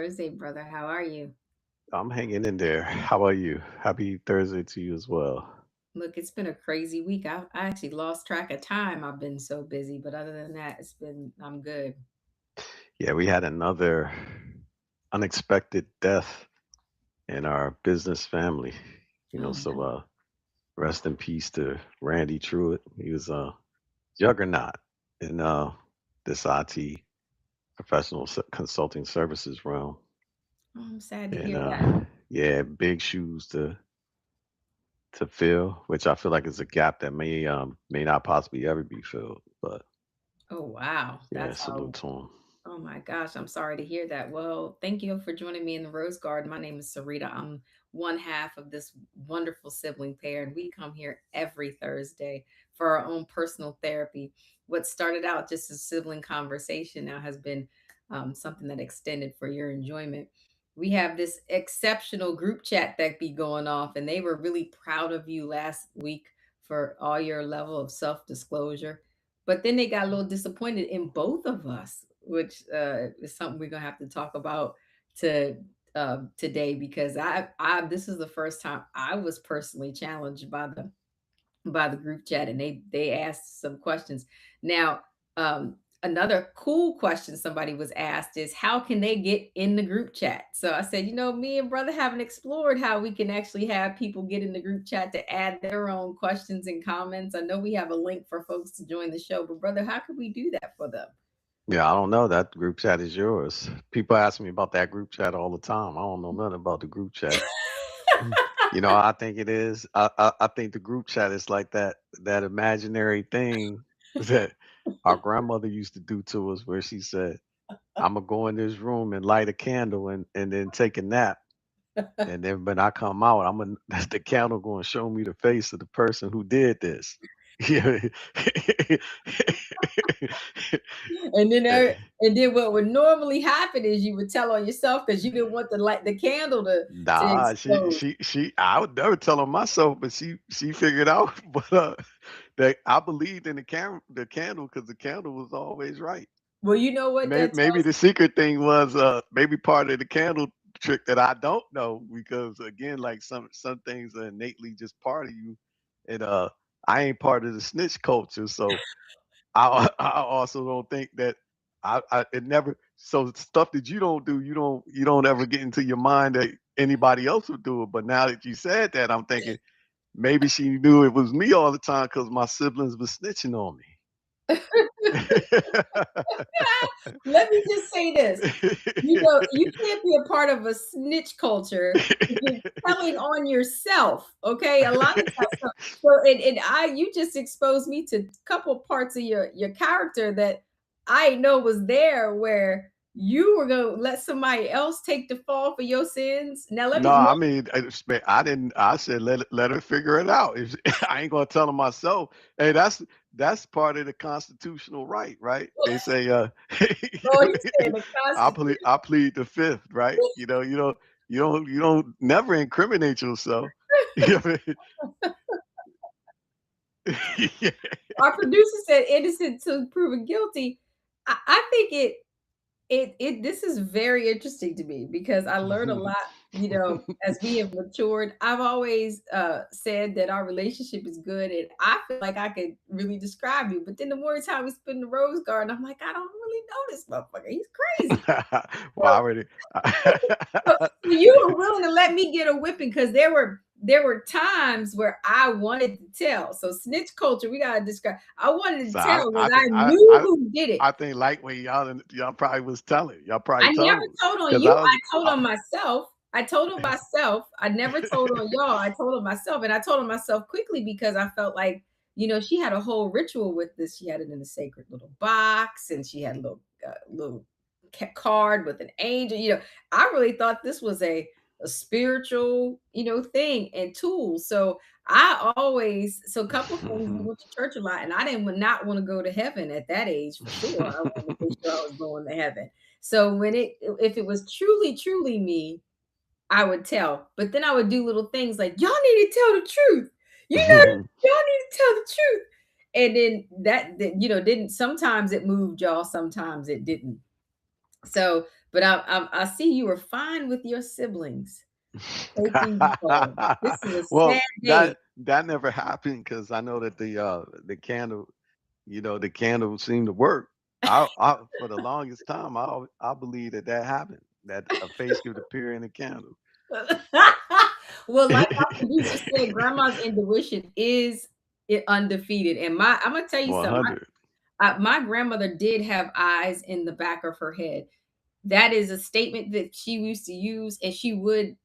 Thursday, brother. How are you? I'm hanging in there. How about you? Happy Thursday to you as well. Look, it's been a crazy week. I actually lost track of time. I've been so busy, but other than that, I'm good. Yeah, we had another unexpected death in our business family. Oh, So no. rest in peace to Randy Truitt. He was a juggernaut in this IT professional consulting services realm. Oh, I'm sad to And hear that. yeah, big shoes to fill, which I feel like is a gap that may not possibly ever be filled. But Oh, wow. yeah, salute to him. Oh my gosh, I'm sorry to hear that. Well, thank you for joining me in the Rose Garden. My name is Sarita. I'm one half of this wonderful sibling pair, and we come here every Thursday for our own personal therapy. What started out just a sibling conversation now has been something that extended for your enjoyment. We have this exceptional group chat that be going off, and they were really proud of you last week for all your level of self disclosure. But then they got a little disappointed in both of us, which is something we're gonna have to talk about to today because I this is the first time I was personally challenged by the group chat, and they asked some questions. Now, another cool question somebody was asked is how can they get in the group chat? So I said, me and brother haven't explored how we can actually have people get in the group chat to add their own questions and comments. I know we have a link for folks to join the show, but brother, how could we do that for them? Yeah, I don't know. That group chat is yours. People ask me about that group chat all the time. I don't know nothing about the group chat. Mm. I think it is. I think the group chat is like that imaginary thing that our grandmother used to do to us, where she said, "I'm gonna go in this room and light a candle and then take a nap, and then when I come out, I'm gonna the candle going to show me the face of the person who did this." Yeah. And then and then what would normally happen is you would tell on yourself because you didn't want the light the candle to Nah, explode. I would never tell her myself, but she figured out, but that I believed in the candle because the candle was always right. Well, you know what that Maybe tells. the secret thing was maybe part of the candle trick that I don't know, because again, like some things are innately just part of you, and I ain't part of the snitch culture, so I also don't think that I it never, so stuff that you don't do, you don't ever get into your mind that anybody else would do it. But now that you said that, I'm thinking maybe she knew it was me all the time because my siblings were snitching on me. Let me just say this. You can't be a part of a snitch culture if you're telling on yourself. Okay, a lot of times. So you just exposed me to a couple parts of your character that I know was there where you were gonna let somebody else take the fall for your sins. Now let No, me I mean, I didn't. I said let her figure it out. If I ain't gonna tell her myself, hey, that's part of the constitutional right, right? They say, oh, he said the I plead the fifth, right? You don't never incriminate yourself. You know? Yeah. our producer said innocent till proven guilty. I think it this is very interesting to me because I learned a lot, as we have matured. I've always said that our relationship is good, and I feel like I could really describe you. But then the more time we spend in the rose garden, I'm like, I don't really know this motherfucker. He's crazy. Well, I already. So you were willing to let me get a whipping because there were times where I wanted to tell. So snitch culture, we gotta describe. I wanted So to I, tell I because I think knew who did it. I think lightweight y'all probably was telling. Y'all probably I never told told on because you. I was. I told on myself. I told on myself. I never told on y'all. I told on myself, and I told on myself quickly because I felt like, she had a whole ritual with this. She had it in a sacred little box, and she had a little card with an angel. I really thought this was a spiritual, thing and tool. So so a couple of things, we went to church a lot, and I didn't would not want to go to heaven at that age for sure. I wanted to make sure I was going to heaven. So if it was truly, truly me, I would tell. But then I would do little things like, y'all need to tell the truth. Y'all need to tell the truth. And then that didn't sometimes it moved y'all, sometimes it didn't. So, But I see you were fine with your siblings taking you home. This is a Well, sad day. that never happened because I know that the candle, the candle seemed to work. I for the longest time, I believe that that happened. That a face could appear in a candle. Well, like our producer said, grandma's intuition is undefeated. And I'm gonna tell you something. 100. My grandmother did have eyes in the back of her head. That is a statement that she used to use, and she would,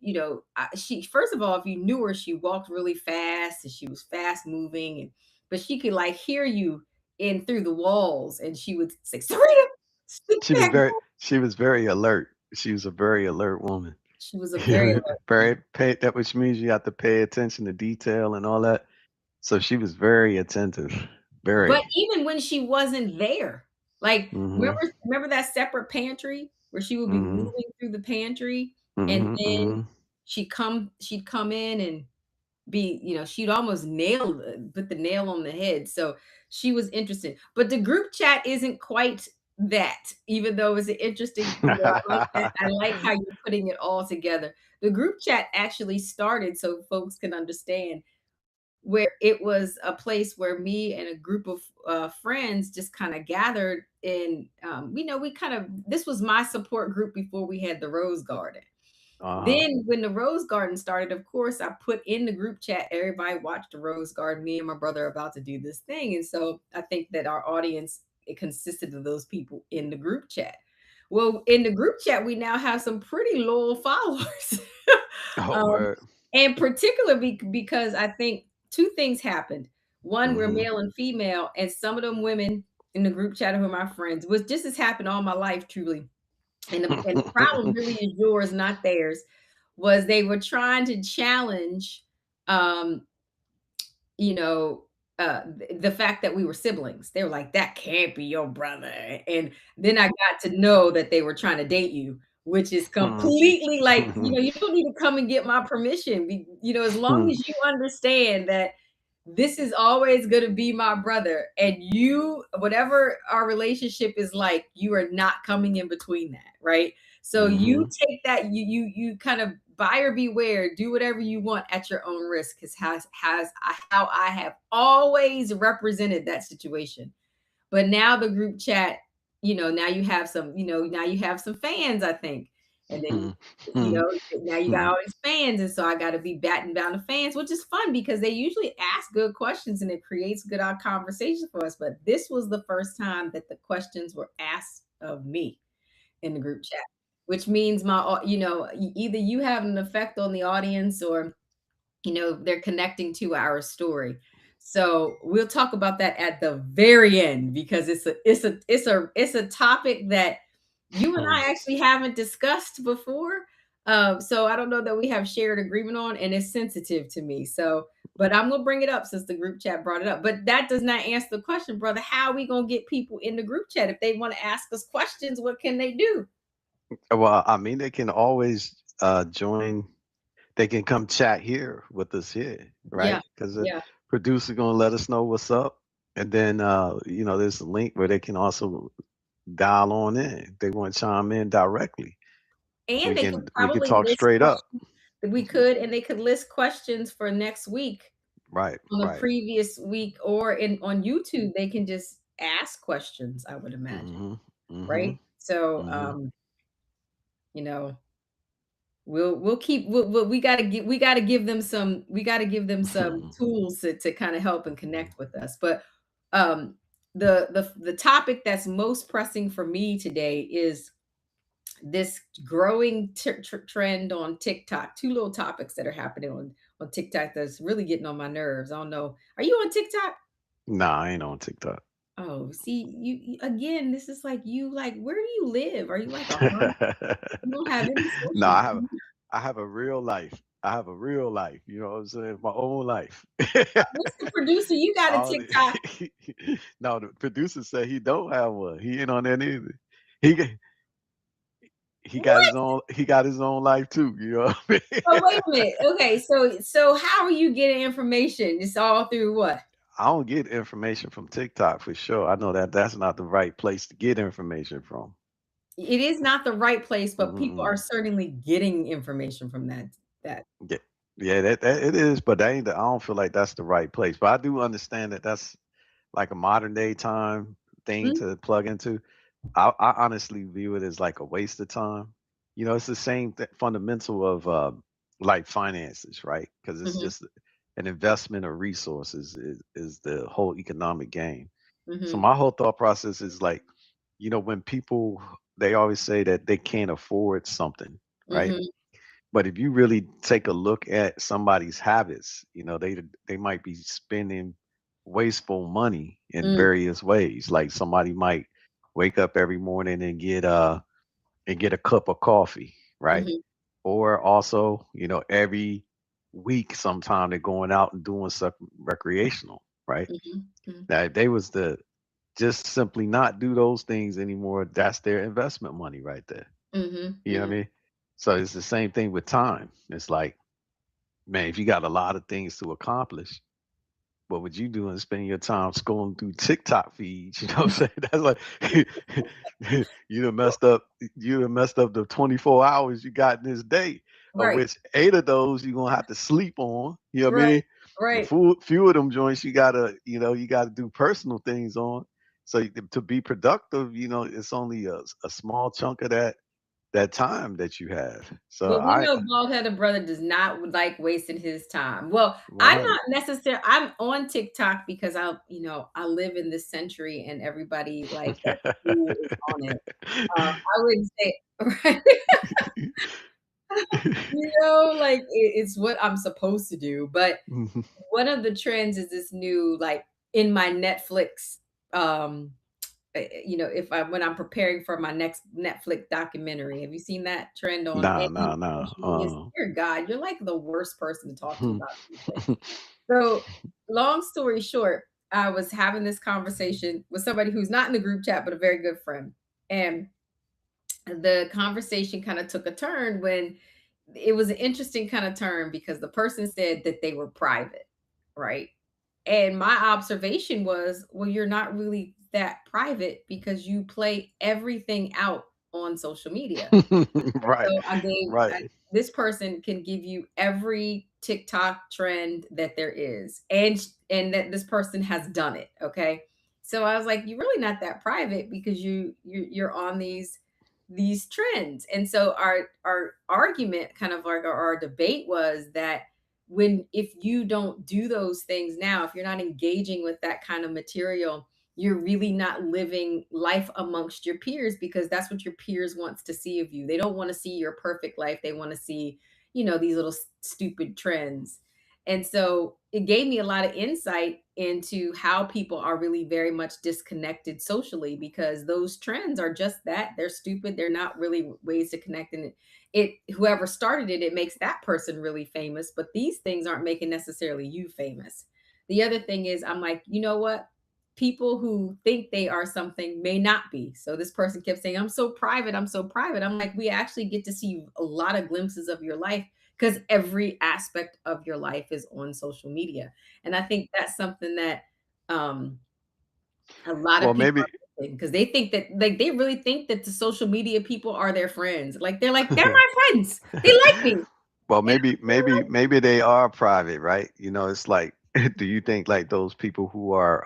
she first of all, if you knew her, she walked really fast and she was fast moving, and but she could like hear you in through the walls, and she would say, "Sarita, sit back." She was very alert. She was a very alert woman. She was a very alert woman. Very pay that which means you have to pay attention to detail and all that. So she was very attentive. But Very. even when she wasn't there, like, Mhm. remember that separate pantry where she would be Mhm. moving through the pantry, and Mhm. then Mhm. she'd come in and be, she'd almost put the nail on the head. So she was interesting. But the group chat isn't quite that, even though it's an interesting, I like that. I like how you're putting it all together. The group chat actually started so folks can understand where it was a place where me and a group of friends just kind of gathered in. We kind of, this was my support group before we had the Rose Garden. Uh-huh. Then when the Rose Garden started, of course, I put in the group chat, everybody watched the Rose Garden. Me and my brother are about to do this thing. And so I think that our audience, it consisted of those people in the group chat. Well, in the group chat, we now have some pretty loyal followers. Oh, um, word. and particularly because I think two things happened. One, we're Mhm. male and female, and some of them women in the group chat who are my friends, was just has happened all my life, truly. And the problem really is yours, not theirs, was they were trying to challenge, um, you know, the fact that we were siblings. They were like, "That can't be your brother." And then I got to know that they were trying to date you, which is completely like, you don't need to come and get my permission. As long as you understand that this is always going to be my brother, and you, whatever our relationship is like, you are not coming in between that, right? So you Mhm. take that, you kind of buyer beware, do whatever you want at your own risk, because how I have always represented that situation. But now the group chat, now you have some, now you have some fans, I think. And then, now you got all these fans. And so I got to be batting down the fans, which is fun because they usually ask good questions and it creates good conversation for us. But this was the first time that the questions were asked of me in the group chat, which means either you have an effect on the audience, or they're connecting to our story. So we'll talk about that at the very end, because it's a topic that you and I actually haven't discussed before. So I don't know that we have shared agreement on, and it's sensitive to me. So, but I'm gonna bring it up since the group chat brought it up. But that does not answer the question, brother. How are we gonna get people in the group chat if they want to ask us questions? What can they do? Well, I mean, they can always join. They can come chat here with us here, Yeah, right? Because the yeah. producer gonna let us know what's up, and then there's a link where they can also dial on in. If they want to chime in directly. And they could We can probably talk list straight up. questions. We could, and they could list questions for next week Right, on the right. previous week, or in on YouTube, they can just ask questions, I would imagine, Mhm. Mhm. right? So, Mhm. you know, we'll keep we got to give them some tools to kind of help and connect with us. But um the topic that's most pressing for me today is this growing trend on TikTok. Two little topics that are happening on TikTok that's really getting on my nerves. I don't know. Are you on TikTok? Nah, I ain't on TikTok. Oh, see, again, this is like you like, where do you live? Are you like a hermit? You don't have any No, social media. I have a real life. I have a real life. You know what I'm saying? My own life. Mr. Producer, you got a All TikTok. the- no, the producer said he don't have one. He ain't on that either. He g- he got his What? own. He got his own life too. You know what I Oh, mean? wait a minute. Okay, so how are you getting information? It's all through what? I don't get information from TikTok for sure. I know that that's not the right place to get information from. It is not the right place, but people are Mm-mm. certainly getting information from that. Yeah, yeah, that it is, but that ain't I don't feel like that's the right place. But I do understand that that's like a modern day time thing Mm, to plug into. I honestly view it as like a waste of time. It's the same fundamental of like finances, right? Because it's mhm, just an investment of resources is the whole economic game. So mhm, my whole thought process is like, when people they always say that they can't afford something, right? mhm, But if you really take a look at somebody's habits, they might be spending wasteful money in mm, various ways. Like somebody might wake up every morning and get a cup of coffee, right? mhm, Or also, every week sometime they're going out and doing something recreational, right? mhm, mhm, Now if they was to just simply not do those things anymore, that's their investment money right there. mhm, You know what I mhm. mean? So it's the same thing with time. It's like, man, if you got a lot of things to accomplish, what would you do and spend your time scrolling through TikTok feeds? You know what I'm saying? That's like you done messed up the 24 hours you got in this day, of Right, which 8 of those you're gonna have to sleep on. You know what I right, mean? The right. few of them joints you gotta do personal things on. So to be productive, it's only a small chunk of that time that you have. So Well, we I know bald-headed brother does not like wasting his time. Well, I'm 100. not necessarily I'm on TikTok because I live in this century and everybody like that's cool is on it. I wouldn't say right. Like it's what I'm supposed to do. But one of the trends is this new like in my Netflix if I when I'm preparing for my next Netflix documentary. Have you seen that trend on Nah, any nah, nah. social media? Dear God, you're like the worst person to talk to Hmm. about these things. So, long story short, I was having this conversation with somebody who's not in the group chat, but a very good friend. And the conversation kind of took a turn when it was an interesting kind of turn because the person said that they were private, right? And my observation was, well, you're not really that private because you play everything out on social media. Right, So right. this person can give you every TikTok trend that there is, and that this person has done it. Okay, so I was like, you're really not that private because you're on these trends, and so our argument, kind of like our debate, was that when if you don't do those things now, if you're not engaging with that kind of material, you're really not living life amongst your peers because that's what your peers wants to see of you. They don't want to see your perfect life. They want to see, these little stupid trends. And so it gave me a lot of insight into how people are really very much disconnected socially because those trends are just that. They're stupid. They're not really ways to connect. And it whoever started it, it makes that person really famous. But these things aren't making necessarily you famous. The other thing is, I'm like, you know what? People who think they are something may not be. So this person kept saying, I'm so private. I'm so private. I'm like, we actually get to see a lot of glimpses of your life because every aspect of your life is on social media. And I think that's something that um, a lot of Well, people maybe are missing because they think that, like, they really think that the social media people are their friends. Like, they're my friends. They like me. well, And maybe they are private, right? It's like, do you think like those people who are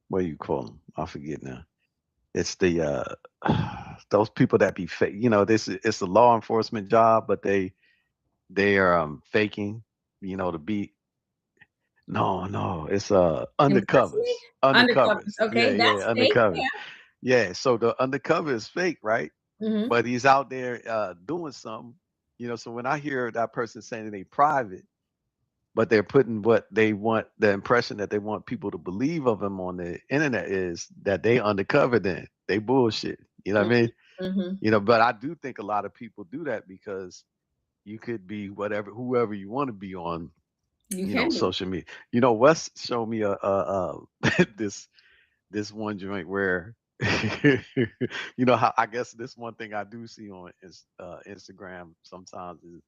what do you call them? I forget now. It's the those people that be fake. It's a law enforcement job, but they are faking, to be. No, no, it's impersonate undercovers. undercovers. Undercovers. Yeah, Okay, yeah, that's fake. undercovers. Yeah. Yeah, so the undercover is fake, right? Mhm. But he's out there doing something. So when I hear that person saying they private, but they're putting what they want, the impression that they want people to believe of them on the internet is that they undercover then. They bullshit. You know what I Mhm. mean? Mhm. But I do think a lot of people do that because you could be whoever you want to be on, You can be. social media. Wes showed me this this one joint where how I guess this one thing I do see on Instagram sometimes is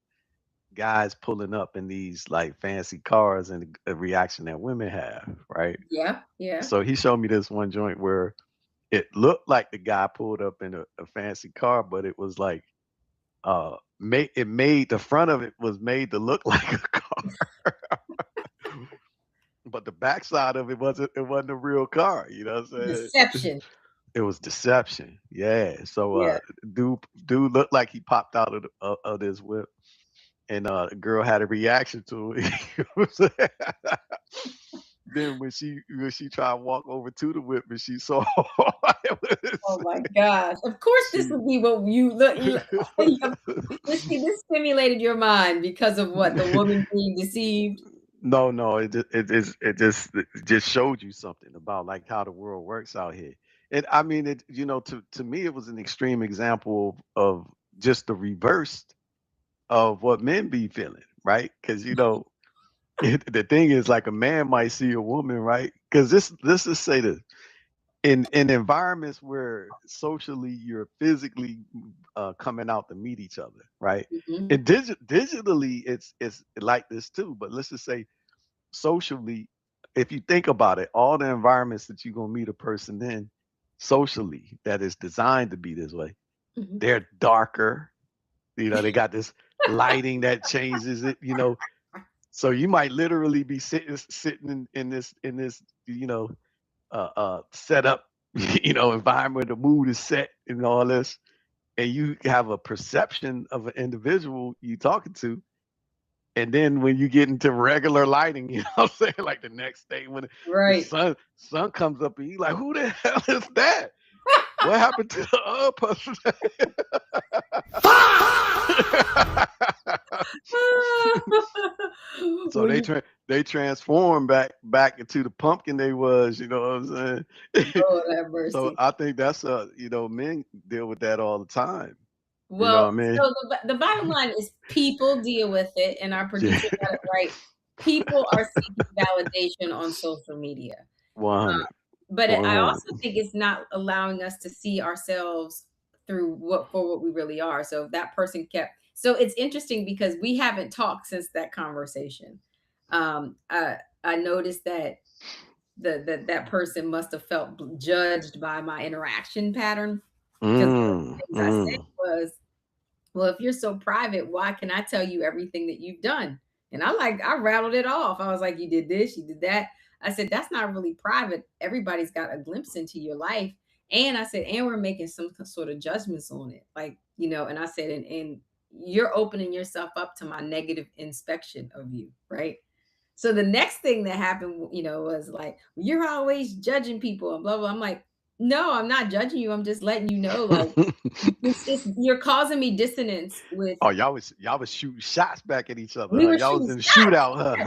guys pulling up in these like fancy cars and a reaction that women have, right? Yeah, yeah. So he showed me this one joint where it looked like the guy pulled up in a fancy car, but it was like made the front of it was made to look like a car, but the backside of it wasn't a real car. You know what I'm saying? Deception. It was deception. Yeah. So Yeah. dude looked like he popped out of this whip, and the girl had a reaction to it. Then when she tried to walk over to the whip and she saw it Oh was, my gosh. Of course, this she would be what you look. This stimulated your mind because of what? The woman being deceived? no, no, it just showed you something about like how the world works out here. And I mean to me it was an extreme example of just the reverse of what men be feeling, right? Because the thing is, like, a man might see a woman, right? Because this is say this in environments where socially you're physically coming out to meet each other, right? Mhm. And digitally, it's like this too. But let's just say socially, if you think about it, all the environments that you're gonna meet a person in socially that is designed to be this way, Mhm. they're darker. They got this lighting that changes it. So you might literally be sitting in this set up environment. The mood is set and all this, and you have a perception of an individual you talking to, and then when you get into regular lighting, what I'm saying, like the next day when the Right. sun comes up and you like, who the hell is that? What happened to the other person? So When they you they transform back into the pumpkin they was, you know what I'm saying? Lord have So mercy. I think that's men deal with that all the time. You know Well, what I mean? so the bottom line is people deal with it, and our Yeah. producer got it right. People are seeking validation on social media. 100. But I 100. also think it's not allowing us to see ourselves through what we really are. So that person kept so it's interesting because we haven't talked since that conversation. I noticed that that person must have felt judged by my interaction pattern because one of Mm, the things I said mm. was, well, if you're so private, why can I tell you everything that you've done? And I rattled it off. I was like, you did this, you did that. I said, that's not really private. Everybody's got a glimpse into your life. And I said, and we're making some sort of judgments on it. Like, and I said, and you're opening yourself up to my negative inspection of you, right? So the next thing that happened, was like, you're always judging people and blah, blah. I'm like, no, I'm not judging you. I'm just letting you know, like, you're causing me dissonance with Oh, y'all was shooting shots back at each other, we huh? were Y'all was shooting in a shots. shootout,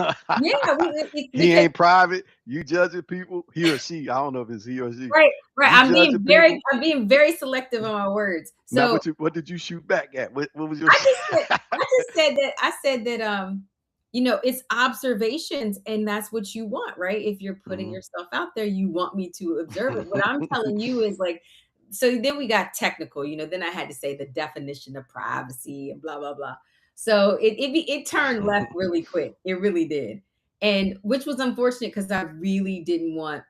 Yeah, huh? it's He because ain't private. You judging people. He or she. I don't know if it's he or she. right, right. You judging people. I'm being very selective on my words. Now, So what did you shoot back at? What was your? I just said I said that it's observations and that's what you want, right? If you're putting Mhm. yourself out there, you want me to observe it. What I'm telling you is like, so then we got technical, then I had to say the definition of privacy and blah blah blah. So it turned left really quick. It really did. And which was unfortunate because I really didn't want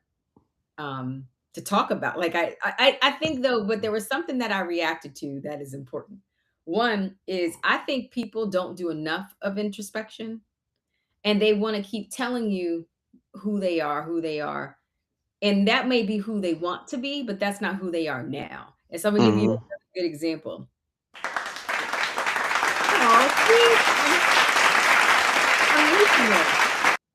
to talk about. Like I think though, but there was something that I reacted to that is important. One is I think people don't do enough of introspection and they want to keep telling you who they are. And that may be who they want to be, but that's not who they are now. And so I'm gonna give you Mhm. a good example. Oh, see, I'm listening.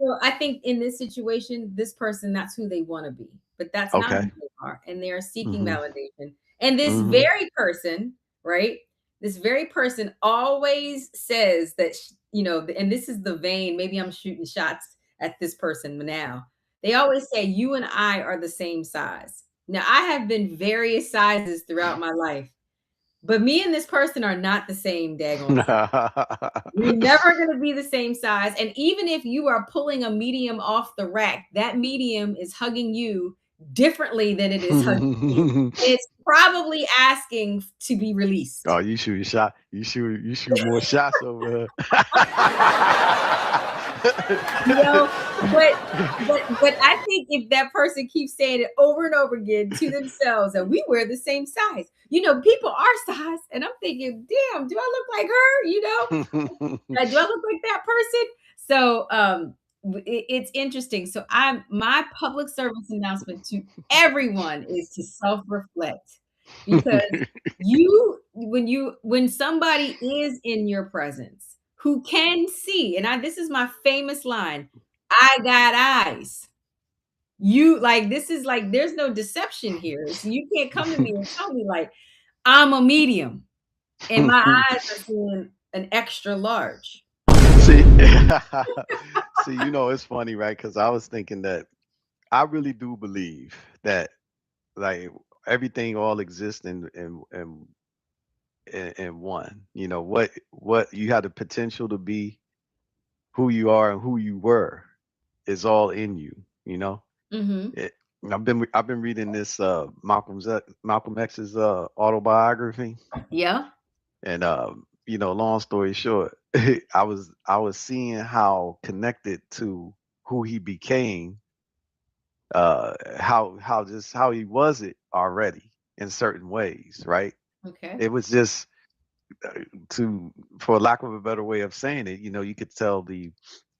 So I think in this situation, this person, that's who they want to be, but that's not who Okay. they are. And they are seeking Mhm. validation. And this Mhm. very person, right? This very person always says that, and this is the vein, maybe I'm shooting shots at this person now. They always say, you and I are the same size. Now, I have been various sizes throughout my life, but me and this person are not the same daggone size. We're never gonna be the same size, and even if you are pulling a medium off the rack, that medium is hugging you differently than it is hugging me. It's probably asking to be released. Oh, you shoot a shot. You shoot more shots over her. You know, but but I think if that person keeps saying it over and over again to themselves that we wear the same size, people our size, and I'm thinking, damn, do I look like her? Do I look like that person? So it's interesting. So my public service announcement to everyone is to self-reflect because when somebody is in your presence who can see, and this is my famous line, I got eyes. You like this is like there's no deception here. So you can't come to me and tell me like I'm a medium and my eyes are seeing an extra large. See, see, it's funny, right? Because I was thinking that I really do believe that like everything all exists in one. What you had the potential to be, who you are, and who you were is all in you. You know, Mhm. it, I've been reading this Malcolm X's autobiography, Yeah. and long story short, I was seeing how connected to who he became, how he was it already in certain ways, right? Okay. It was just to for lack of a better way of saying it, you could tell the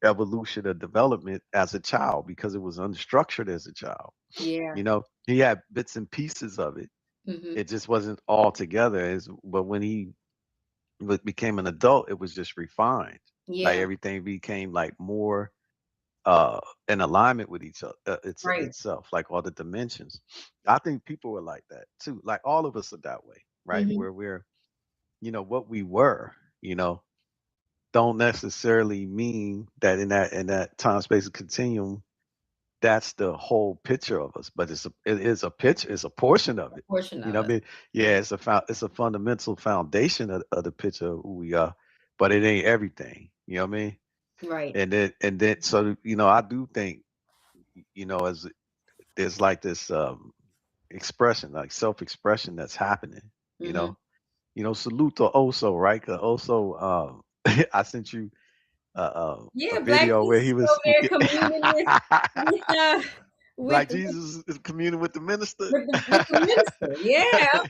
evolution of development as a child because it was unstructured as a child. Yeah. He had bits and pieces of it. Mhm. It just wasn't all together. But when he became an adult, it was just refined. Like Yeah. everything became like more uh in alignment with each other, Right. itself, like all the dimensions. I think people were like that too. Like all of us are that way, right? Mhm. Where we're, what we were, you know, don't necessarily mean that in that time space continuum that's the whole picture of us, but it is a picture, it's a portion of A it. portion You of know what us. I mean? Yeah, it's a fundamental foundation of the picture of who we are, but it ain't everything. You know what I mean? Right. And then so I do think, as there's like this expression, like self-expression that's happening. You Mhm. know, salute to Oso, right? 'Cause Oso, I sent you a Yeah, Black video where Jesus he is was over there speaking. communing with Black Jesus is communing with the minister. with the minister. Yeah,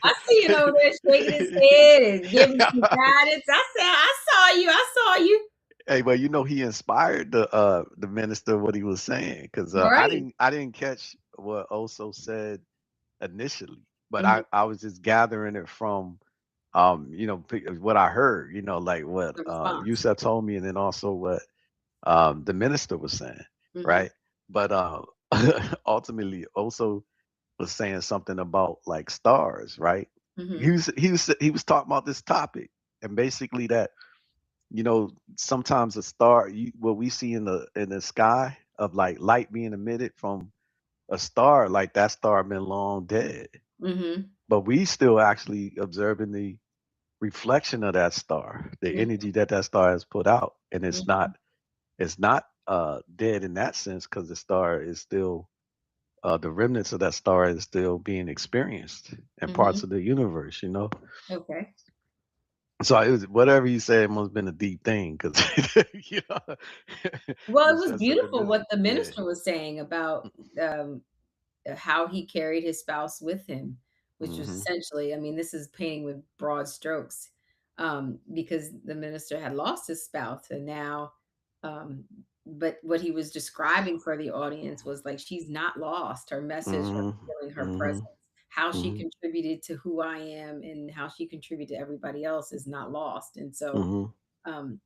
I see it over there shaking his head and giving some guidance. I said, I saw you. I saw you. Hey, well, he inspired the minister what he was saying, because I Right. didn't catch what Oso said initially, but I Mhm. I was just gathering it from what I heard, like what The response. Yusef told me, and then also what the minister was saying, Mhm. right? But ultimately, also was saying something about like stars, right? He Mhm. was he was he was talking about this topic, and basically that sometimes a star, what we see in the sky of like light being emitted from a star, like that star been long dead, Mhm. but we still actually observing the reflection of that star, the Mhm. energy that that star has put out, and Mhm. it's not dead in that sense because the star is still the remnants of that star is still being experienced in parts Mhm. of the universe. Okay. So whatever you said must have been a deep thing, because you know Well, it you was said something beautiful good. what the Yeah. minister was saying about um, how he carried his spouse with him, which was Hmm. essentially, I mean, this is painting with broad strokes, because the minister had lost his spouse, and now, um, but what he was describing for the audience was like she's not lost. Her message, her Hmm. feeling, her Hmm. presence, how she Hmm. contributed to who I am, and how she contributed to everybody else is not lost. And so, Hmm. um,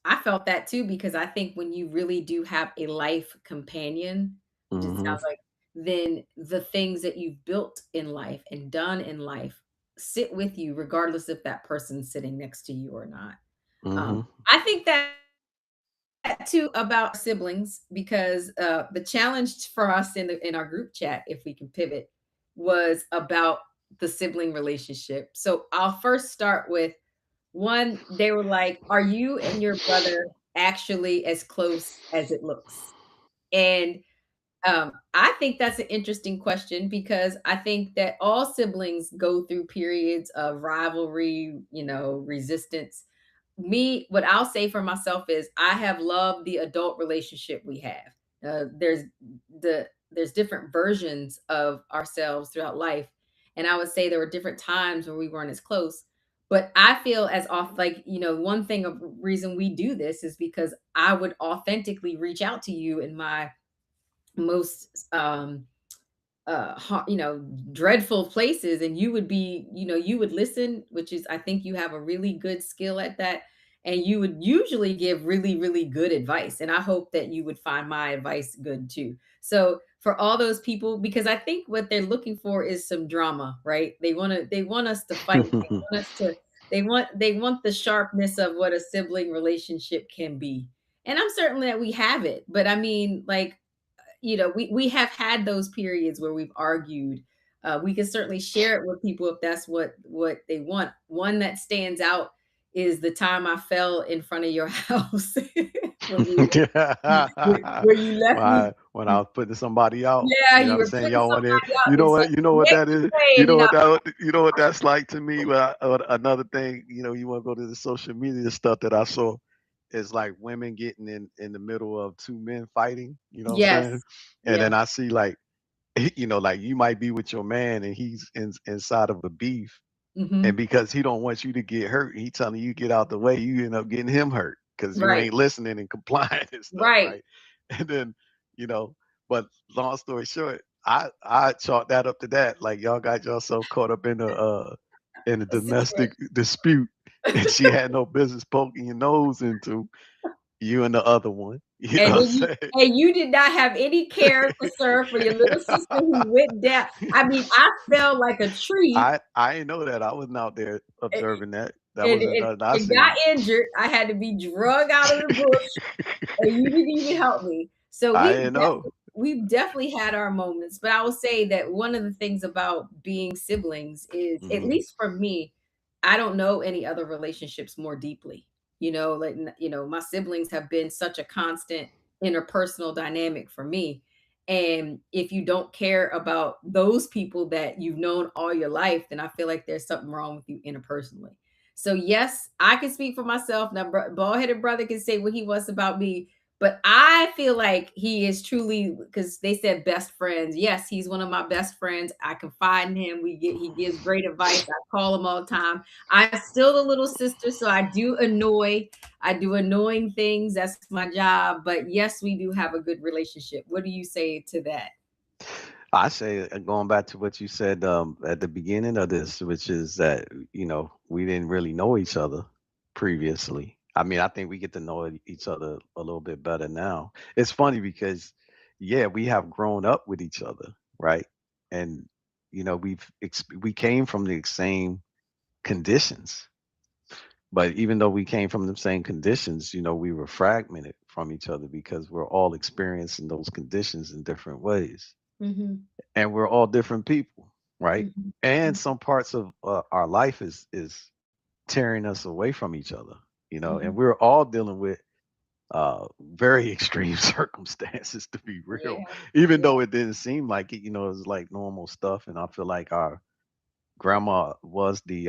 I felt that too because I think when you really do have a life companion, which it Hmm. sounds like, then the things that you've built in life and done in life sit with you regardless if that person's sitting next to you or not. Hmm. I think that too about siblings because the challenge for us in our group chat, if we can pivot, was about the sibling relationship. So I'll first start with one, they were like, "Are you and your brother actually as close as it looks?" And, I think that's an interesting question because I think that all siblings go through periods of rivalry, resistance. what I'll say for myself is I have loved the adult relationship we have. There's there's different versions of ourselves throughout life, and I would say there were different times when we weren't as close. But I feel as off like one thing of reason we do this is because I would authentically reach out to you in my most dreadful places, and you would be, you would listen, which is, I think you have a really good skill at that, and you would usually give really really good advice, and I hope that you would find my advice good too. So for all those people, because I think what they're looking for is some drama, right? They want us to fight. They want us to they want the sharpness of what a sibling relationship can be. And I'm certain that we have it, but I mean, like, we have had those periods where we've argued. We can certainly share it with people if that's what they want. One that stands out is the time I fell in front of your house when where you left me. When I was putting somebody out, Yeah, you know you what I'm were saying? putting Y'all want to, somebody out, and you know what Nick that was is? saying, You know what that's like to me. Another thing, you want to go to the social media stuff that I saw is like women getting in the middle of two men fighting. You know what I'm saying? yes, And yeah, then I see like, like you might be with your man and he's inside of a beef, and hmm, because he don't want you to get hurt, he telling you get out the way. You end up getting him hurt because you right, ain't listening and complying and stuff, right. right? And then, you know, but long story short, I chalked that up to that. Like y'all got yourself caught up in a A domestic situation. dispute, and she had no business poking your nose into you and the other one. You know And what then I'm you saying? and you did not have any care or concern for your little sister who went down. I mean, I fell like a tree I ain't know that. I wasn't out there and observing that. That and wasn't and nothing I and got seen. injured. I had to be drug out of the bush, and you didn't even help me. So I didn't know. we've definitely had our moments, but I will say that one of the things about being siblings is, at Hmm. least for me, I don't know any other relationships more deeply. Like, my siblings have been such a constant interpersonal dynamic for me. And if you don't care about those people that you've known all your life, then I feel like there's something wrong with you interpersonally. So yes, I can speak for myself. Now, bald-headed brother can say what he wants about me, but I feel like he is truly, because they said best friends. Yes, he's one of my best friends. I confide in him. He gives great advice. I call him all the time. I'm still the little sister, so I do annoying things. That's my job. But yes, we do have a good relationship. What do you say to that? I say, going back to what you said at the beginning of this, which is that we didn't really know each other previously. I mean, I think we get to know each other a little bit better now. It's funny because, yeah, we have grown up with each other, right? And we came from the same conditions, but even though we came from the same conditions, we were fragmented from each other because we're all experiencing those conditions in different ways, Hmm. and we're all different people, right? Hmm. And some parts of our life is tearing us away from each other, and Hmm. we're all dealing with very extreme circumstances, to be real, Yeah. even Yeah. though it didn't seem like it. It was like normal stuff, and I feel like our grandma was the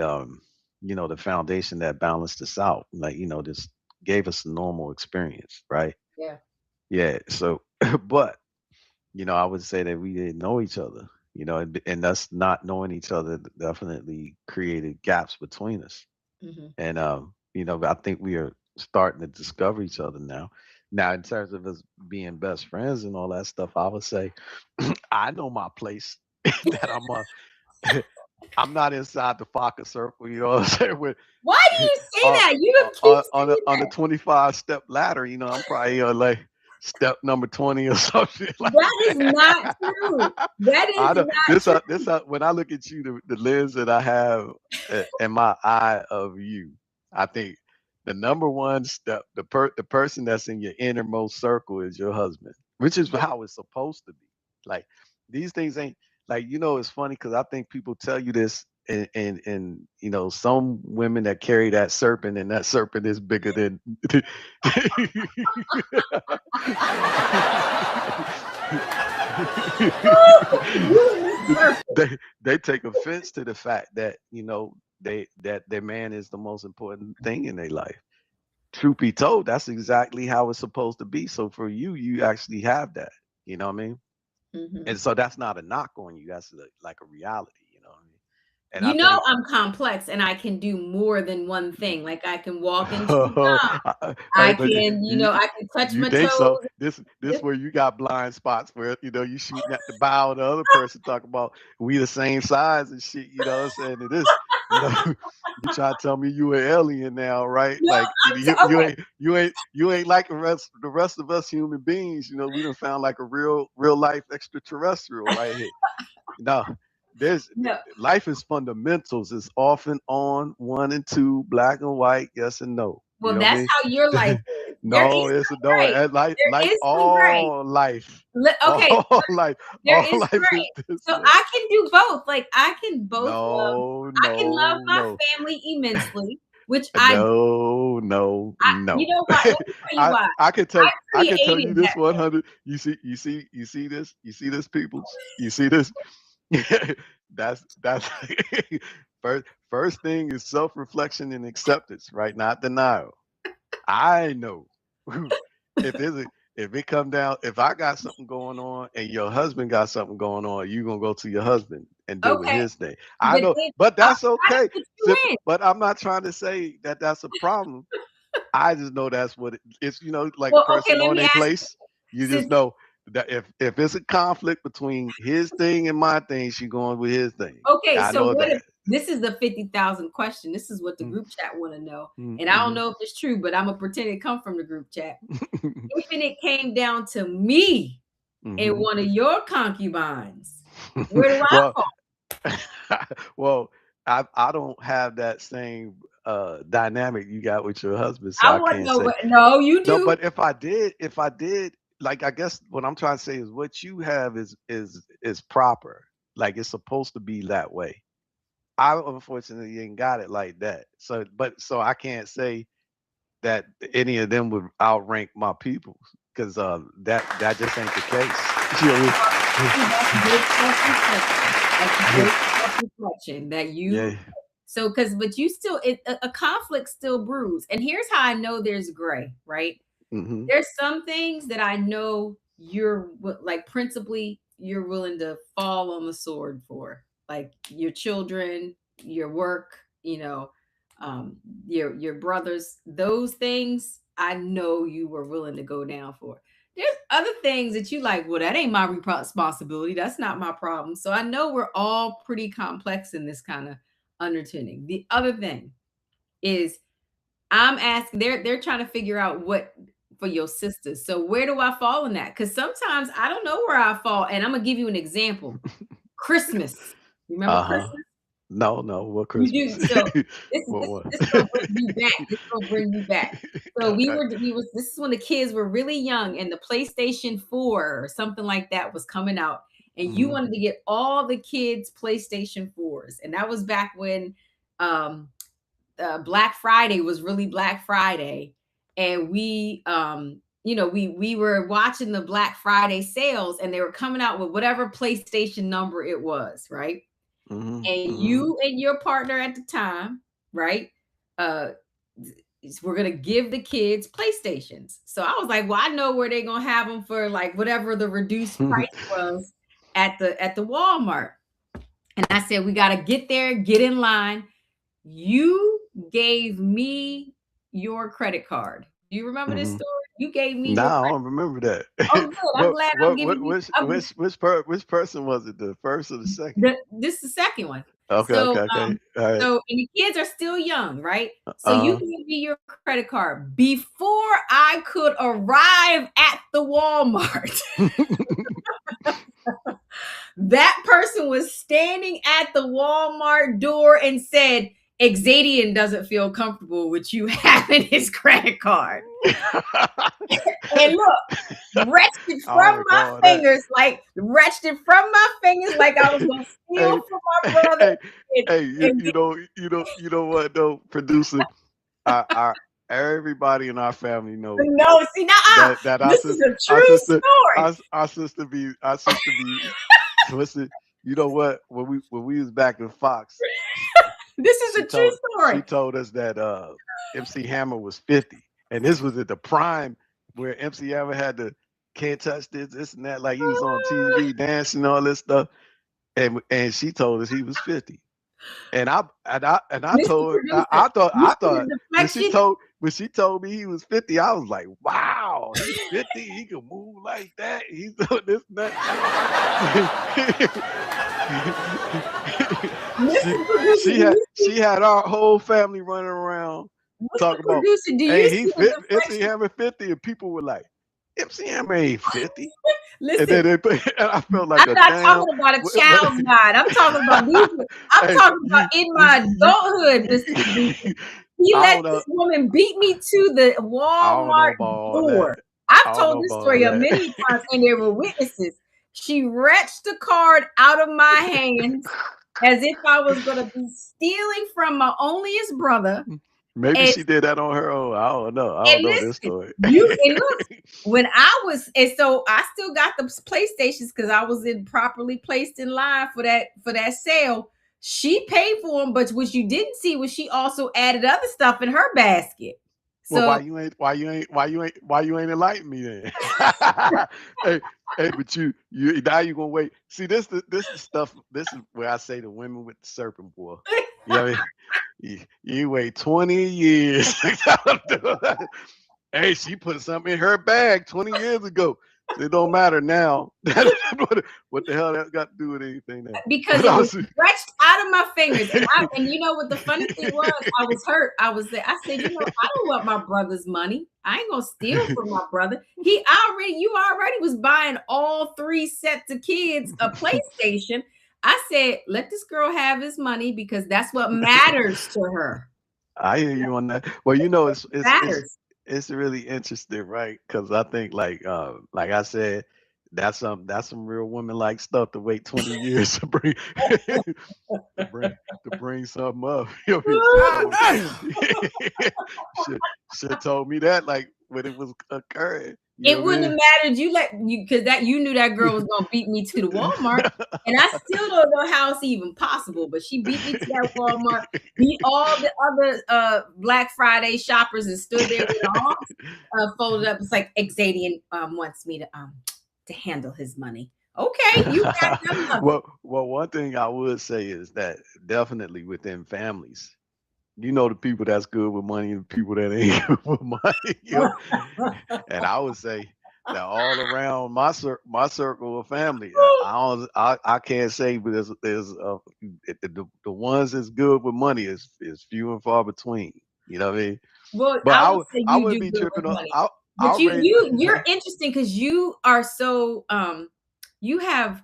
foundation that balanced us out, like just gave us a normal experience, right? Yeah. Yeah. So but I would say that we didn't know each other, and us not knowing each other definitely created gaps between us. Hmm. And I think we are starting to discover each other now. Now, in terms of us being best friends and all that stuff, I would say I know my place that I'm not inside the Fokker circle, you know what I'm saying? Why do you say on that? You don't keep saying on the that. 25 step ladder, I'm probably like step number 20 or something like That is not true. that. That I is don't not true. when I look at you, the lens that I have in my eye of you, I think the number one step, the person that's in your innermost circle is your husband, which is how it's supposed to be. Like these things ain't like it's funny because I think people tell you this, and some women that carry that serpent, and that serpent is bigger than You and this serpent. they take offense to the fact that that their man is the most important thing in their life. truth be told, that's exactly how it's supposed to be. So for you, you actually have that. You know what I mean? And Mhm. so that's not a knock on you. That's like a reality. You know what I mean? And I You know think I'm complex and I can do more than one thing. Like I can walk and chew gum. hey, I but can, I can touch you my think so? toes. This where you got blind spots where you shooting at the bow of the other person talking about we the same size and shit. You know what I'm saying? It is. You know, you try to tell me you an alien now, right? No, Like okay. you ain't like the rest of us human beings. You know, we done found like a real life extraterrestrial right here. No, there's No. life is fundamentals. It's often on one and two, black and white, yes and no. You Well, know what that's I how your life mean? is. There is No, it's some no gray. There like is some gray. all life. Okay, All life, there all is life is gray. this So way. I can do both. Like I can both love No, I can love no, my no, family immensely, which I no, no, you no. know what? Let me tell you why. I I can tell you created this that. 100. You see this, peoples. You see this. That's first thing is self-reflection and acceptance, right? Not denial. I know if there's a if it come down, if I got something going on and your husband got something going on, you gonna go to your husband and deal with Okay, his thing. I but know, then but I'll that's try to okay. put you in. But I'm not trying to say that that's a problem. I just know that's what it's. Like a Well, okay, person let on me a ask place. You since just know that if it's a conflict between his thing and my thing, she going with his thing. okay, I so know what if that. this is the 50,000 question. This is what the Mm, group chat want to know. mm, And I don't mhm. know if it's true, but I'm gonna pretend it come from the group chat. If it came down to me and Mhm. one of your concubines, where do I Well, fall? well, I don't have that same dynamic you got with your husband, so I I want can't no, say. no, you No, do. but if I did, like I guess what I'm trying to say is what you have is proper. Like it's supposed to be that way. I unfortunately ain't got it like that. So I can't say that any of them would outrank my people because that just ain't the case. You know what See, that's good self-reflection. That's I good mean? self-reflection that you Yeah. so because but you still a conflict still brews. And here's how I know there's gray, right? Hmm. There's some things that I know like principally you're willing to fall on the sword for, like your children, your work, um, your brothers. Those things I know you were willing to go down for. There's other things that you like. Well, that ain't my responsibility. That's not my problem. So I know we're all pretty complex in this kind of undertaking. The other thing is I'm asking they're trying to figure out what for your sisters. So where do I fall in that? Because sometimes I don't know where I fall. And I'm gonna give you an example. Christmas. Remember Uh-huh. Christmas? No, no, what You Christmas? do. So this is What this what? this gonna bring you back. This gonna bring you back. So Okay. we was this is when the kids were really young and the PlayStation 4 or something like that was coming out. And you Mhm. wanted to get all the kids PlayStation 4s. And that was back when um Black Friday was really Black Friday, and we were watching the Black Friday sales, and they were coming out with whatever PlayStation number it was, right? Mhm. And Mhm. you and your partner at the time, right? Uh, we're gonna give the kids PlayStations. So I was like, well, I know where they're gonna have them for like whatever the reduced price was at the Walmart. And I said, we gotta get there, get in line. You gave me your credit card. Do you remember this Mhm. story? You gave me your Nah, I credit. don't remember Oh, that. good. I'm glad I'm giving you. Which person was it? The first or the second? This is the second one. Okay, So, okay, okay. All right. and the kids are still young, right? So you Uh-huh. gave me your credit card before I could arrive at the Walmart. That person was standing at the Walmart door and said, Xadian doesn't feel comfortable with you having his credit card. And look, wretched I from my recall that. fingers, like I was gonna steal Hey, from my brother. hey, And, hey, and you know what though, producer? Our everybody in our family know no, see now, that this is a our true sister story. our sister be listen, you know what? When we was back in Fox, This is a true she story. told us that MC Hammer was 50. And this was at the prime where MC Hammer had the can't touch this and that. Like he was on TV dancing, all this stuff. And she told us he was 50. And I Mr. told her, Producer, you I see thought the deflection? when she told me he was 50, I was like, wow, he's 50, he can move like that. He's doing this and that. Mr. Producer, do you see? She had our whole family running around Mr. talking about, Producer, do you hey, see he the fit MC deflection? Hammer 50, and people were like, MC Hammer ain't 50. And Listen, then and I felt like I'm a not damn. talking about a child's mind. I'm talking about these. I'm Hey, talking about in my adulthood, Mr. Producer. He I let don't know. this woman beat me to the I don't know Walmart about all that. door. I've I don't told know this about all story a that. many times, and there were witnesses. She wrenched the card out of my hands as if I was going to be stealing from my onlyest brother. Maybe And she did that on her own. I don't know. I and don't know this listen, story. and look, when I was, and so I still got the PlayStations because I was in properly placed in line for that sale. She paid for them, but what you didn't see was she also added other stuff in her basket. Well, So why you ain't enlighten me then? hey, but you now you gonna wait. See, this is stuff. This is where I say the women with the serpent boy. You know what I mean? You wait 20 years. Hey, she put something in her bag 20 years ago. It don't matter now. What the hell that got to do with anything now? because it was stretched out of my fingers, and you know what the funny thing was, I was hurt. I said, you know, I don't want my brother's money. I ain't gonna steal from my brother. You already was buying all 3 sets of kids a PlayStation. I said, let this girl have his money because that's what matters to her. I hear you on that. Well, you know, Matters. it's really interesting, right? Because I think, like I said, that's some real woman like stuff to wait 20 years to bring to bring something up. You know, should have told me that like when it was occurring. You It know what I wouldn't have mattered. You because that you knew that girl was gonna beat me to the Walmart. And I still don't know how it's even possible, but she beat me to that Walmart, beat all the other Black Friday shoppers and stood there with her arms folded up. It's like Xadian wants me to handle his money. Okay, you got them. well, one thing I would say is that definitely within families, you know, the people that's good with money and the people that ain't good with money. You know? And I would say that all around my circle of family, I can't say, but the ones that's good with money is few and far between. You know what I mean? Well, But I would say I you wouldn't do be good with tripping on. money. But I'll raise. you're interesting because you are so you have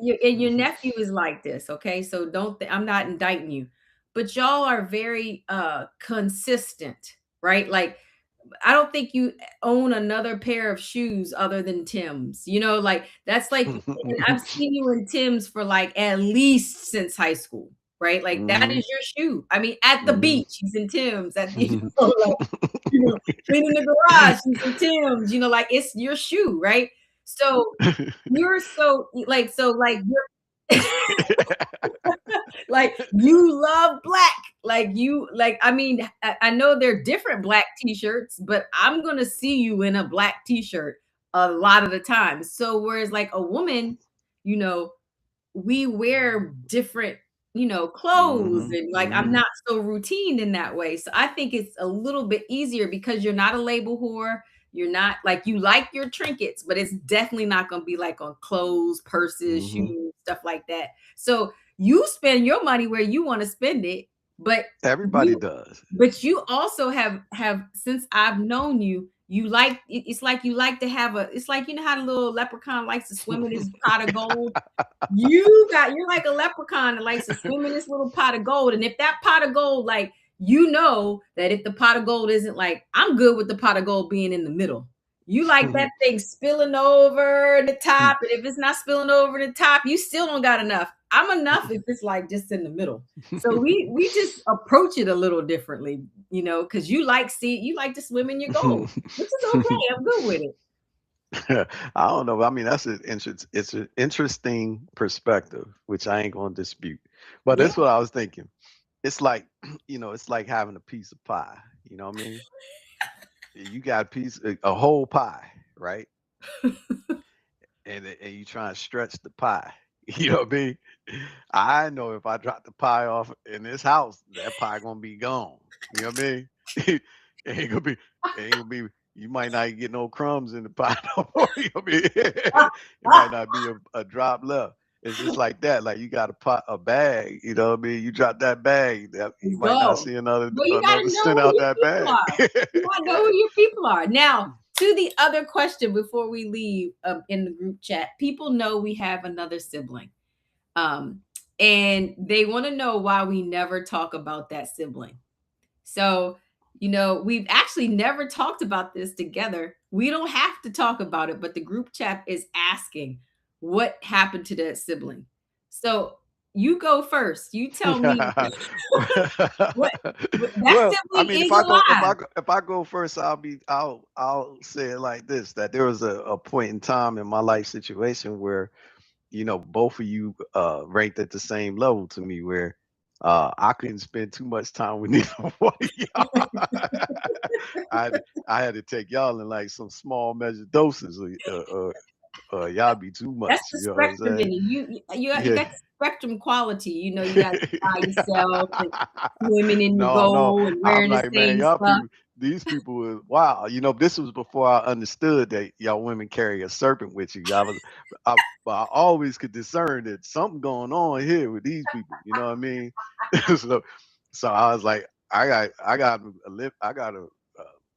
your nephew is like this, okay? So I'm not indicting you, but y'all are very consistent, right? Like I don't think you own another pair of shoes other than Tim's. You know, like that's like and I've seen you in Tim's for like at least since high school, right? Like that Mhm, is your shoe. I mean, at the mhm. beach, he's in Tim's. At like, cleaning the garage, he's in Tim's. You know, like it's your shoe, right? So you're so like you're like you love black. Like you like I mean, I know they're different black t-shirts, but I'm gonna see you in a black t-shirt a lot of the time. So whereas like a woman, you know, we wear different, clothes Mhm, and like I'm mhm, not so routine in that way. So I think it's a little bit easier because you're not a label whore. You're not like you like your trinkets, but it's definitely not going to be like on clothes, purses, mhm. shoes, stuff like that. So you spend your money where you want to spend it, but Everybody you does. but you also have since I've known you, you like it's like you like to have it's like you know how the little leprechaun likes to swim in his pot of gold. You're like a leprechaun that likes to swim in this little pot of gold. And if that pot of gold, like you know that if the pot of gold isn't like, I'm good with the pot of gold being in the middle. You like that thing spilling over the top. And if it's not spilling over the top, you still don't got enough. I'm enough if it's like just in the middle. So we just approach it a little differently, because you like to swim in your gold, which is okay. I'm good with it. I don't know. I mean, it's an interesting perspective, which I ain't gonna dispute. But Yeah. that's what I was thinking. It's like, it's like having a piece of pie. You know what I mean? You got a piece, a whole pie, right? And you try and stretch the pie. You know what I mean? I know if I drop the pie off in this house, that pie gonna be gone. You know what I mean? it ain't gonna be, ain't gonna be. You might not get no crumbs in the pie no more. You know what I mean? It might not be a drop left. It's just like that. Like you got a bag. You know what I mean? You drop that bag, that you It's might not gone. see another Well, you got another to know cent who out your that people bag. are. You got to know who your people are. Now, to the other question before we leave in the group chat, people know we have another sibling. Um, and they want to know why we never talk about that sibling. So, we've actually never talked about this together. We don't have to talk about it, but the group chat is asking what happened to that sibling. So, you go first. You tell me what, that Well, I sibling mean, is alive. if I go first, I'll say it like this: that there was a point in time in my life situation where both of you ranked at the same level to me, where I couldn't spend too much time with neither one of y'all. I had to take y'all in like some small measured doses, y'all be too That's much. the You know what I'm spectrum saying? in you Yeah. got spectrum quality. You got to by yourself and swimming in the No, no. goal and I'm wearing the like, man, same y'all stuff. people, these people is wow. This was before I understood that y'all women carry a serpent with you. But I always could discern that something going on here with these people. You know what I mean? so, so I was like, I got to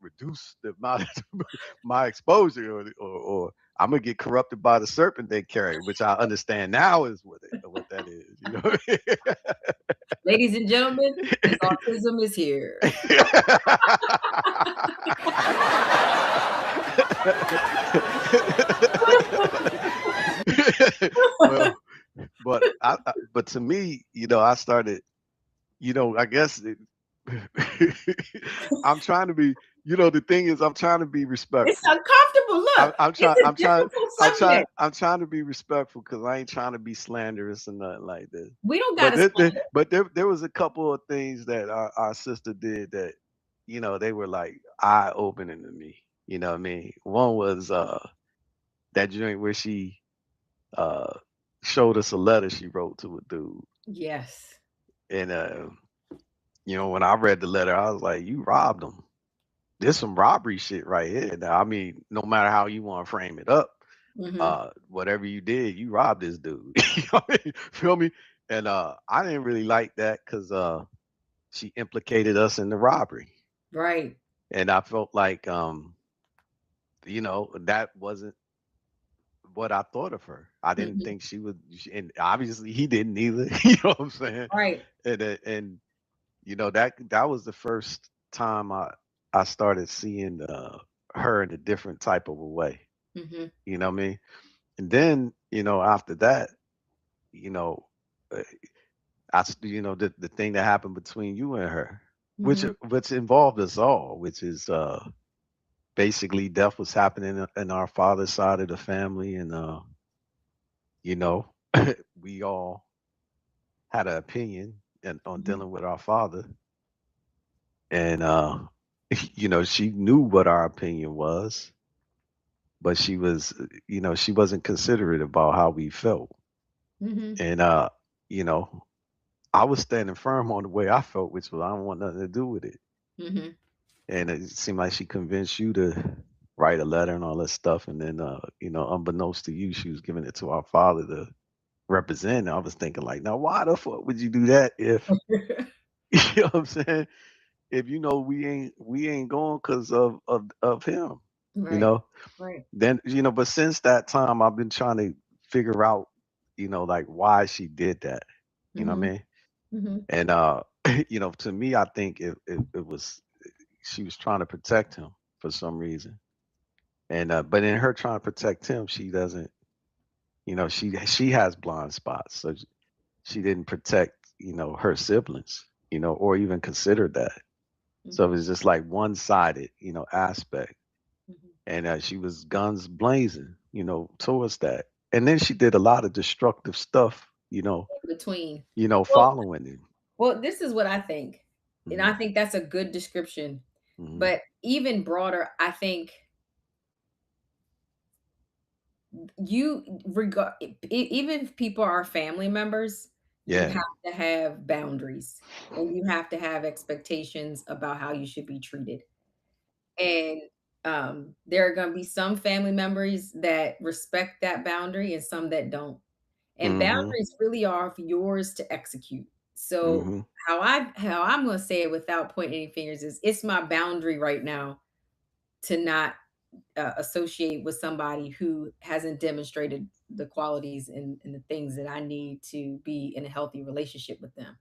reduce the amount of my exposure, or I'm gonna get corrupted by the serpent they carry, which I understand now is what that is. You know what I Ladies and gentlemen, Miss Autism is here. well, but to me, I started, I guess I'm trying to be, the thing is, I'm trying to be It's respectful. uncomfortable. I'm, Look, I'm trying, it's a I'm trying, difficult subject. I'm trying to be respectful because I ain't trying to be slanderous or nothing like this. We don't got But to slander. there was a couple of things that our sister did that, they were like eye opening to me. You know what I mean? One was that joint where she uh showed us a letter she wrote to a dude. Yes. And when I read the letter, I was like, you robbed him. There's some robbery shit right here. Now, I mean, no matter how you want to frame it up, Mm-hmm. whatever you did, you robbed this dude. You know what I mean? Feel me? And I didn't really like that because she implicated us in the robbery. Right. And I felt like that wasn't what I thought of her. I didn't Mm-hmm. think she would, and obviously he didn't either. You know what I'm saying? Right. And that was the first time I started seeing her in a different type of a way. Mm-hmm. You know what I mean? And then after that, you know, uh, the thing that happened between you and her, Mm-hmm. which involved us all, which is basically death was happening in our father's side of the family, and you know, we all had an opinion on Mm-hmm. dealing with our father, and she knew what our opinion was, but she wasn't considerate about how we felt, Mm-hmm. and you know, I was standing firm on the way I felt, which was I don't want nothing to do with it. Mm-hmm. And it seemed like she convinced you to write a letter and all that stuff, and then unbeknownst to you, she was giving it to our father to represent. I was thinking like, now why the fuck would you do that if you know what I'm saying? If we ain't going because of him, you Right. know. Right. Then but since that time, I've been trying to figure out, like why she did that. You know what Mm-hmm. I mean? Mm-hmm. And to me, I think it was she was trying to protect him for some reason. And but in her trying to protect him, she doesn't. She has blind spots, so she didn't protect her siblings, or even consider that. So it Mm-hmm. was just like one sided, aspect. Mm-hmm. And she was guns blazing, towards that. And then she did a lot of destructive stuff, In between. Well, following him. well, this is what I think. And Hmm. I think that's a good description. Mhm. But even broader, I think you regard even if people are family members, you Yeah. have to have boundaries and you have to have expectations about how you should be treated. And there are going to be some family members that respect that boundary and some that don't. And Mhm. boundaries really are for yours to execute. So Mhm. how I'm going to say it without pointing any fingers is it's my boundary right now to not associate with somebody who hasn't demonstrated the qualities and the things that I need to be in a healthy relationship with them.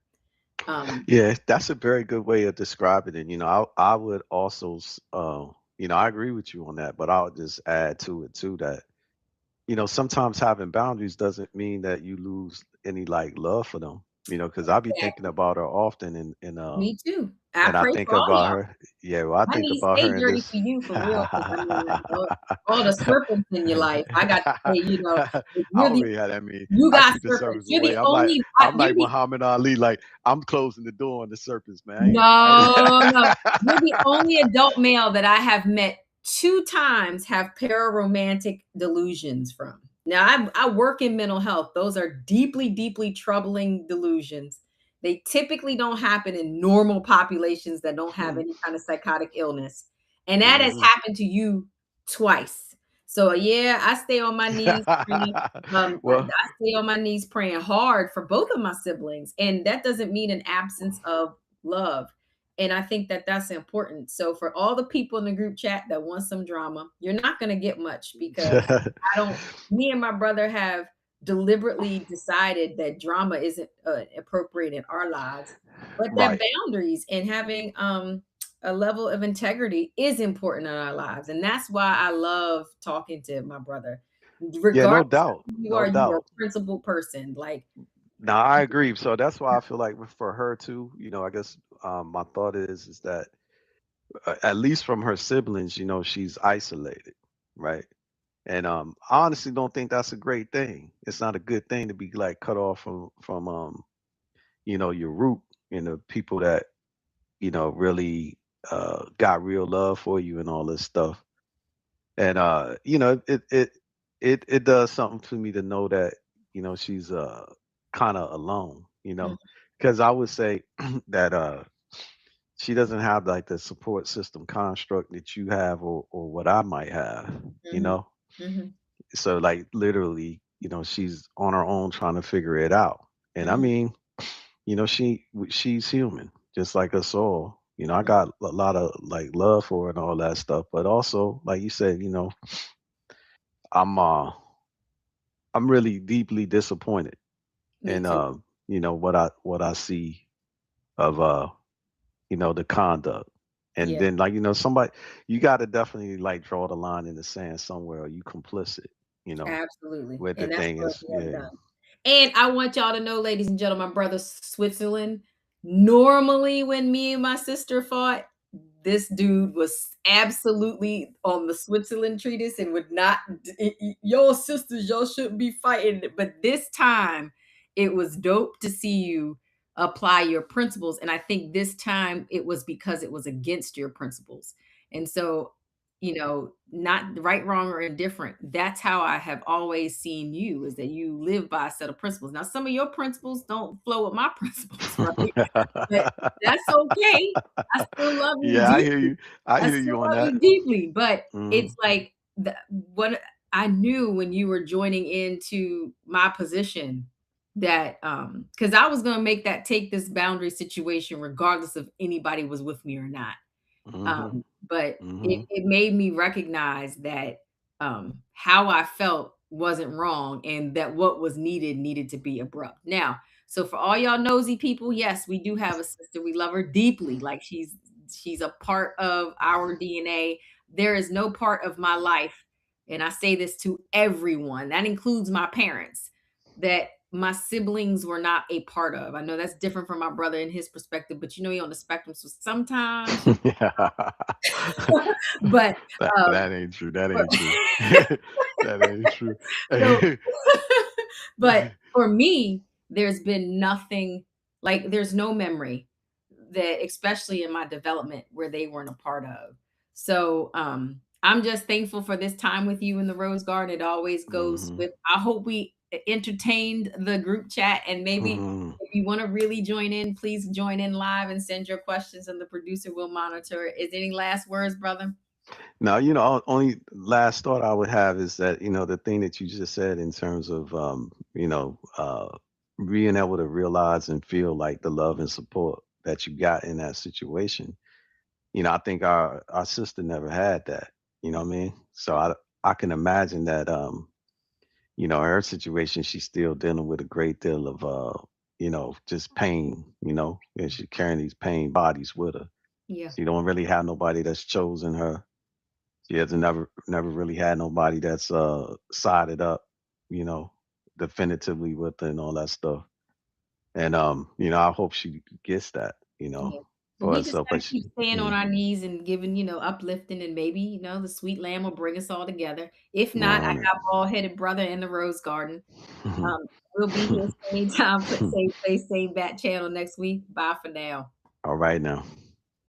Um, Yeah, that's a very good way of describing it. I would also, I agree with you on that, but I would just add to it too that, sometimes having boundaries doesn't mean that you lose any like love for them. Because I be thinking exactly. about her often, and Me too. I and I pray think for all about y'all. her. Yeah, well, I My think knees about stay her in dirty this. for you for real, because I mean, all the serpents in your life. I got to say, if I you're the already had that mean. you I got keep the serpents. serpents You're away. the I'm like only I'm you're like the Muhammad Ali. Like I'm closing the door on the serpents, man. no, no. You're the only adult male that I have met 2 times have pararomantic delusions from. Now, I work in mental health. Those are deeply, deeply troubling delusions. They typically don't happen in normal populations that don't have any kind of psychotic illness, and that has Mhm. happened to you twice. So, yeah, I stay on my knees praying, Well, I stay on my knees praying hard for both of my siblings, and that doesn't mean an absence of love. And I think that that's important. So for all the people in the group chat that want some drama, you're not going to get much because I don't. Me and my brother have deliberately decided that drama isn't appropriate in our lives, but that right. boundaries and having a level of integrity is important in our lives, and that's why I love talking to my brother. Yeah, no Regardless of doubt. who No you are doubt. a principled person. Like, No, I agree. So that's why I feel like for her too, I guess my thought is that at least from her siblings, she's isolated, right? And I honestly don't think that's a great thing. It's not a good thing to be like cut off from your root and the people that really got real love for you and all this stuff. And it does something to me to know that she's kind of alone, mm, because I would say that she doesn't have like the support system construct that you have or what I might have, you mhm, know. mhm, So like literally, she's on her own trying to figure it out. And I mhm, mean, she's human, just like us all. I mhm. got a lot of like love for her and all that stuff, but also, like you said, I'm uh I'm really deeply disappointed Me in too. what I see of the conduct. And Yeah, then like, somebody you gotta definitely like draw the line in the sand somewhere or you complicit, absolutely. with the And that's thing what is, we have yeah. done. And I want y'all to know, ladies and gentlemen, my brother Switzerland. Normally, when me and my sister fought, this dude was absolutely on the Switzerland treatise and would not, your sisters, y'all shouldn't be fighting. But this time, it was dope to see you apply your principles. And I think this time it was because it was against your principles. And so not right, wrong, or indifferent. That's how I have always seen you, is that you live by a set of principles. Now, some of your principles don't flow with my principles, right? But that's okay. I still love you Yeah, I hear deeply. you. I I hear still you on love that. you deeply, but Mhm. it's like what I knew when you were joining into my position that because I was gonna make that take this boundary situation regardless if anybody was with me or not. Mhm. But Mhm. it made me recognize that how I felt wasn't wrong and that what was needed to be abrupt. Now, so for all y'all nosy people, yes, we do have a sister. We love her deeply. Like she's a part of our DNA. There is no part of my life, and I say this to everyone, that includes my parents, that my siblings were not a part of. I know that's different from my brother and his perspective, but you're on the spectrum. So sometimes but, That ain't true. That but ain't true. That ain't true. so but for me, there's been nothing, like, there's no memory. that especially in my development where they weren't a part of. So, I'm just thankful for this time with you in the Rose Garden. It always goes Mhm. with I hope we entertained the group chat, and maybe Mhm. if you wanna really join in, please join in live and send your questions, and the producer will monitor it. Is any last words, brother? Now, only last thought I would have is that, the thing that you just said in terms of, being able to realize and feel like the love and support that you got in that situation. I think our sister never had that. You know what I mean? So I can imagine that, her situation, she's still dealing with a great deal of, just pain, and she's carrying these pain bodies with her. Yeah. She don't really have nobody that's chosen her. She has never really had nobody that's sided up, you know, definitively with her and all that stuff. And I hope she gets that, Yeah. But for we just herself. gotta But she, keep staying on yeah, our knees and giving, uplifting, and maybe, the sweet lamb will bring us all together. If not, I on got bald-headed brother in the rose garden. Um, we'll be here same time, same place, same bat channel next week. Bye for now. all right now.